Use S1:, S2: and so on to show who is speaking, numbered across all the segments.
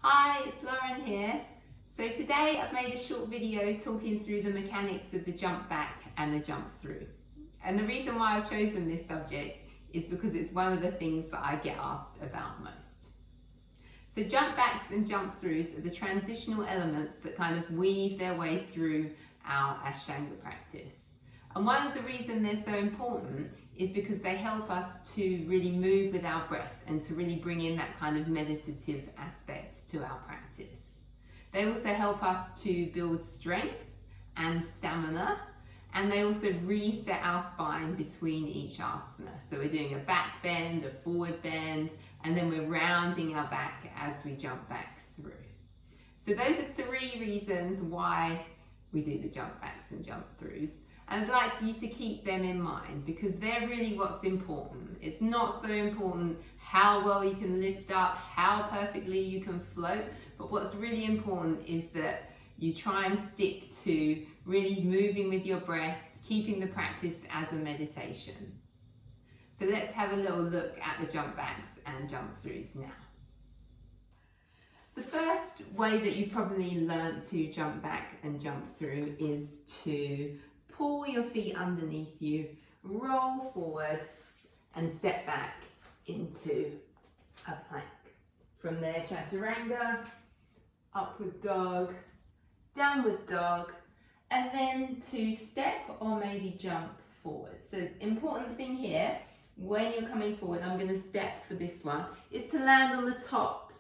S1: Hi, it's Lauren here. So today I've made a short video talking through the mechanics of the jump back and the jump through. And the reason why I've chosen this subject is because it's one of the things that I get asked about most. So jump backs and jump throughs are the transitional elements that kind of weave their way through our Ashtanga practice. And one of the reasons they're so important is because they help us to really move with our breath and to really bring in that kind of meditative aspect to our practice. They also help us to build strength and stamina, and they also reset our spine between each asana. So we're doing a back bend, a forward bend, and then we're rounding our back as we jump back through. So those are three reasons why we do the jump backs and jump throughs. And I'd like you to keep them in mind because they're really what's important. It's not so important how well you can lift up, how perfectly you can float, but what's really important is that you try and stick to really moving with your breath, keeping the practice as a meditation. So let's have a little look at the jump backs and jump throughs now. The first way that you've probably learned to jump back and jump through is to pull your feet underneath you, roll forward and step back into a plank. From there, chaturanga, upward dog, downward dog, and then to step or maybe jump forward. So important thing here, when you're coming forward, I'm going to step for this one, is to land on the tops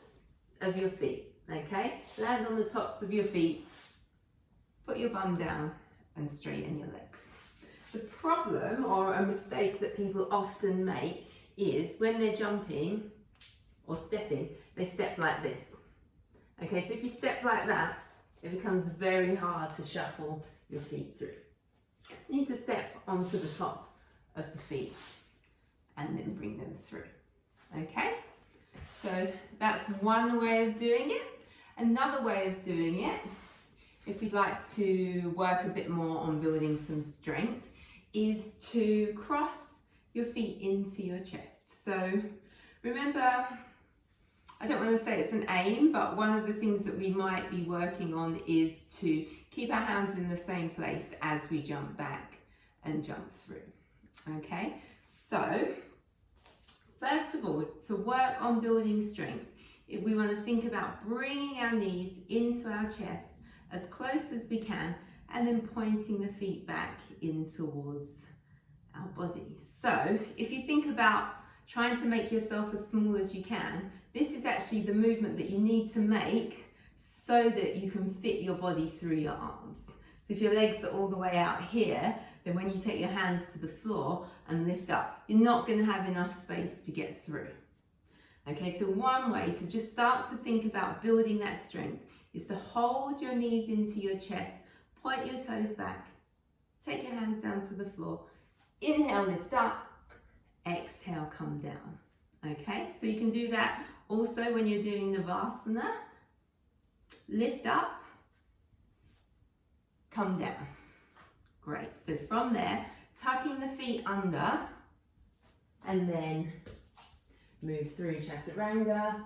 S1: of your feet, okay? Land on the tops of your feet, put your bum down and straighten your legs. The problem or a mistake that people often make is when they're jumping or stepping, they step like this. Okay, so if you step like that, it becomes very hard to shuffle your feet through. You need to step onto the top of the feet and then bring them through. Okay, so that's one way of doing it. Another way of doing it, if we'd like to work a bit more on building some strength, is to cross your feet into your chest. So remember, I don't want to say it's an aim, but one of the things that we might be working on is to keep our hands in the same place as we jump back and jump through. Okay, so first of all, to work on building strength, we want to think about bringing our knees into our chest as close as we can, and then pointing the feet back in towards our body. So if you think about trying to make yourself as small as you can, this is actually the movement that you need to make so that you can fit your body through your arms. So if your legs are all the way out here, then when you take your hands to the floor and lift up, you're not going to have enough space to get through. Okay, so one way to just start to think about building that strength is to hold your knees into your chest, point your toes back, take your hands down to the floor, inhale, lift up, exhale, come down. Okay, so you can do that also when you're doing Navasana. Lift up, come down. Great, so from there, tucking the feet under and then move through chaturanga,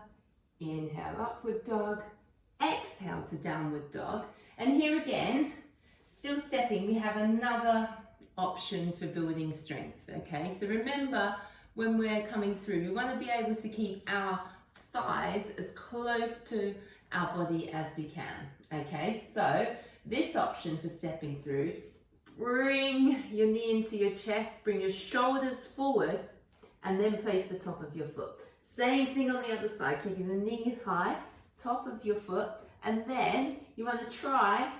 S1: inhale, upward dog, exhale to downward dog. And here again, still stepping, we have another option for building strength. Okay, so remember when we're coming through, we want to be able to keep our thighs as close to our body as we can. Okay, so this option for stepping through, bring your knee into your chest, bring your shoulders forward, and then place the top of your foot. Same thing on the other side, keeping the knees high, top of your foot, and then you want to try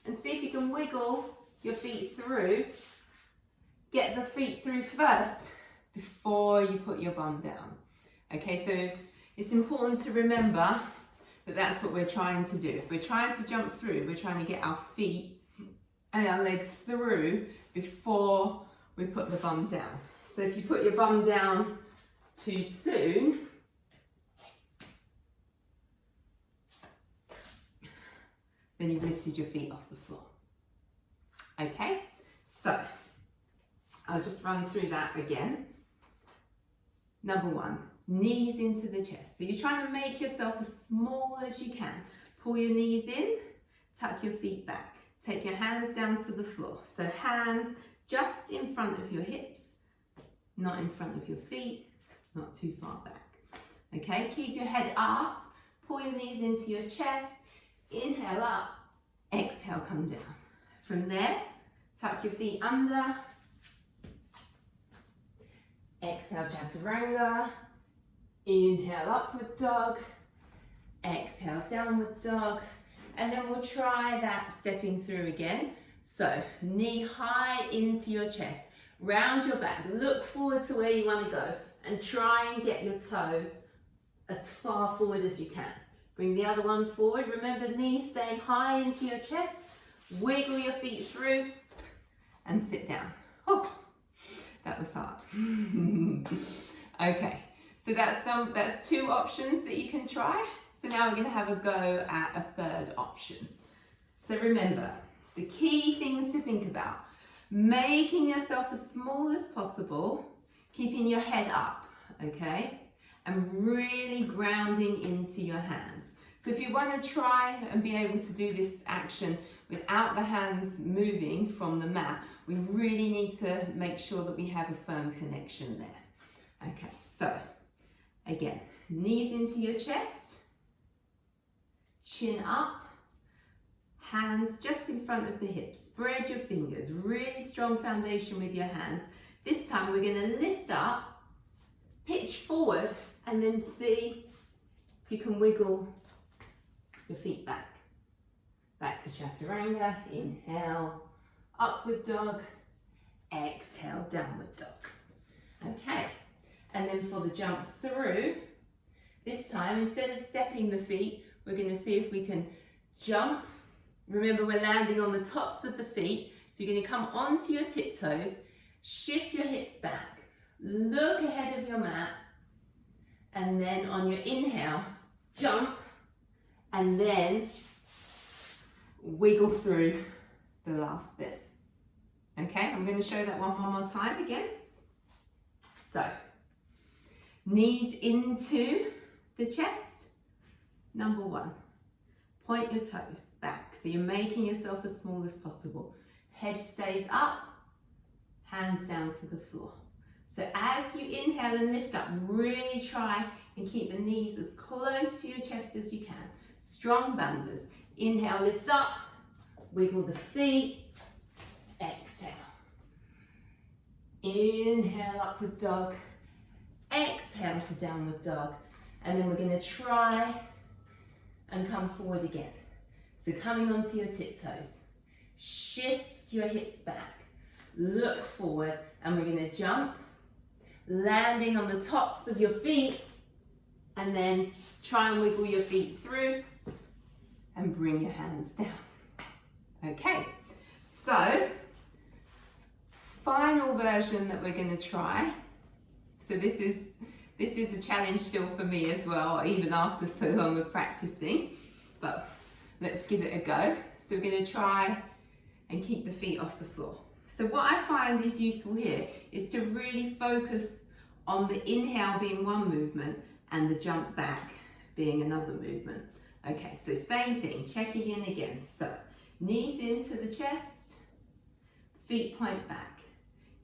S1: and see if you can wiggle your feet through. Get the feet through first before you put your bum down. Okay, so it's important to remember that that's what we're trying to do. If we're trying to jump through, we're trying to get our feet and our legs through before we put the bum down. So if you put your bum down too soon, then you've lifted your feet off the floor. Okay, so I'll just run through that again. Number one, knees into the chest. So you're trying to make yourself as small as you can. Pull your knees in, tuck your feet back. Take your hands down to the floor. So hands just in front of your hips, not in front of your feet, not too far back. Okay, keep your head up, pull your knees into your chest, inhale up, exhale, come down. From there, tuck your feet under, exhale, chaturanga, inhale, upward dog, exhale, downward dog, and then we'll try that stepping through again. So, knee high into your chest, round your back, look forward to where you want to go, and try and get your toe as far forward as you can. Bring the other one forward. Remember, knees staying high into your chest. Wiggle your feet through and sit down. Oh, that was hard. Okay, so that's two options that you can try. So now we're going to have a go at a third option. So remember, the key things to think about: making yourself as small as possible, keeping your head up, okay? And really grounding into your hands. So if you want to try and be able to do this action without the hands moving from the mat, we really need to make sure that we have a firm connection there. Okay, so again, knees into your chest, chin up, hands just in front of the hips. Spread your fingers, really strong foundation with your hands. This time we're going to lift up, pitch forward, and then see if you can wiggle your feet back. Back to chaturanga. Inhale, upward dog. Exhale, downward dog. Okay, and then for the jump through, this time instead of stepping the feet, we're going to see if we can jump. Remember, we're landing on the tops of the feet, so you're going to come onto your tiptoes, shift your hips back, look ahead of your mat, and then on your inhale, jump, and then wiggle through the last bit. Okay, I'm going to show that one more time again. So, knees into the chest. Number one, point your toes back. So you're making yourself as small as possible. Head stays up, hands down to the floor. So as you inhale and lift up, really try and keep the knees as close to your chest as you can. Strong bandhas. Inhale, lift up, wiggle the feet, exhale. Inhale, upward dog, exhale to downward dog. And then we're going to try and come forward again. So coming onto your tiptoes, shift your hips back, look forward, and we're going to jump, landing on the tops of your feet, and then try and wiggle your feet through and bring your hands down. Okay, so final version that we're going to try. So this is a challenge still for me as well, even after so long of practicing, but let's give it a go. So we're going to try and keep the feet off the floor. So what I find is useful here is to really focus on the inhale being one movement and the jump back being another movement. Okay, so same thing, checking in again. So knees into the chest, feet point back,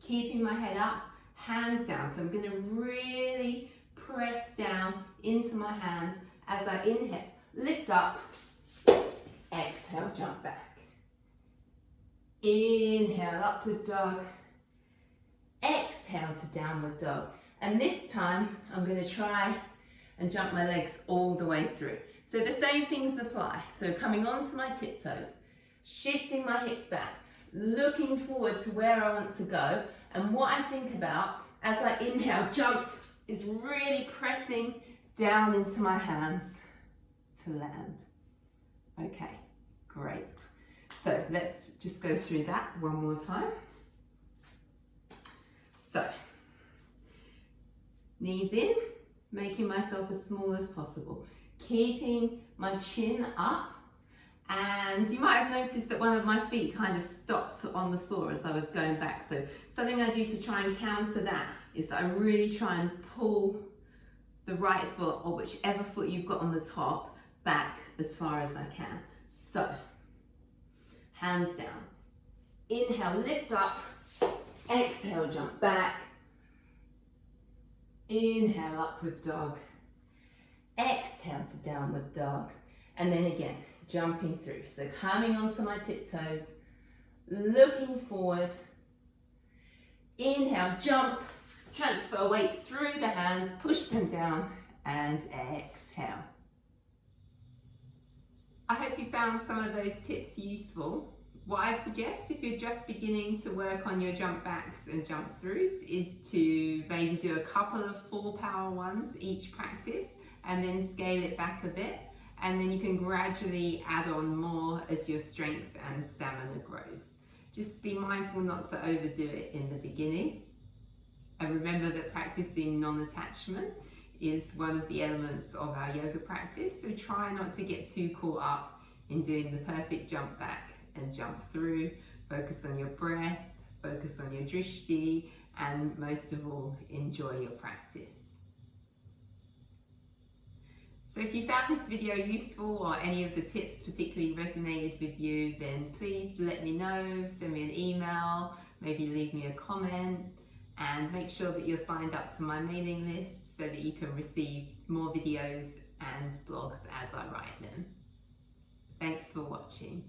S1: keeping my head up, hands down. So I'm going to really press down into my hands as I inhale, lift up, exhale, jump back. Inhale, upward dog, exhale to downward dog. And this time I'm going to try and jump my legs all the way through. So the same things apply. So coming onto my tiptoes, shifting my hips back, looking forward to where I want to go. And what I think about as I inhale, jump, is really pressing down into my hands to land. Okay, great. So let's just go through that one more time. So, knees in, making myself as small as possible, keeping my chin up, and you might have noticed that one of my feet kind of stopped on the floor as I was going back. So something I do to try and counter that is that I really try and pull the right foot, or whichever foot you've got on the top, back as far as I can. So, hands down. Inhale, lift up. Exhale, jump back. Inhale, upward dog. Exhale to downward dog. And then again, jumping through. So coming onto my tiptoes, looking forward. Inhale, jump. Transfer weight through the hands, push them down, and exhale. I hope you found some of those tips useful. What I'd suggest if you're just beginning to work on your jump backs and jump throughs is to maybe do a couple of full power ones each practice and then scale it back a bit, and then you can gradually add on more as your strength and stamina grows. Just be mindful not to overdo it in the beginning. And remember that practicing non-attachment is one of the elements of our yoga practice, so try not to get too caught up in doing the perfect jump back and jump through. Focus on your breath, focus on your drishti, and most of all, enjoy your practice. So if you found this video useful or any of the tips particularly resonated with you, then please let me know, send me an email, maybe leave me a comment, and make sure that you're signed up to my mailing list so that you can receive more videos and blogs as I write them. Thanks for watching.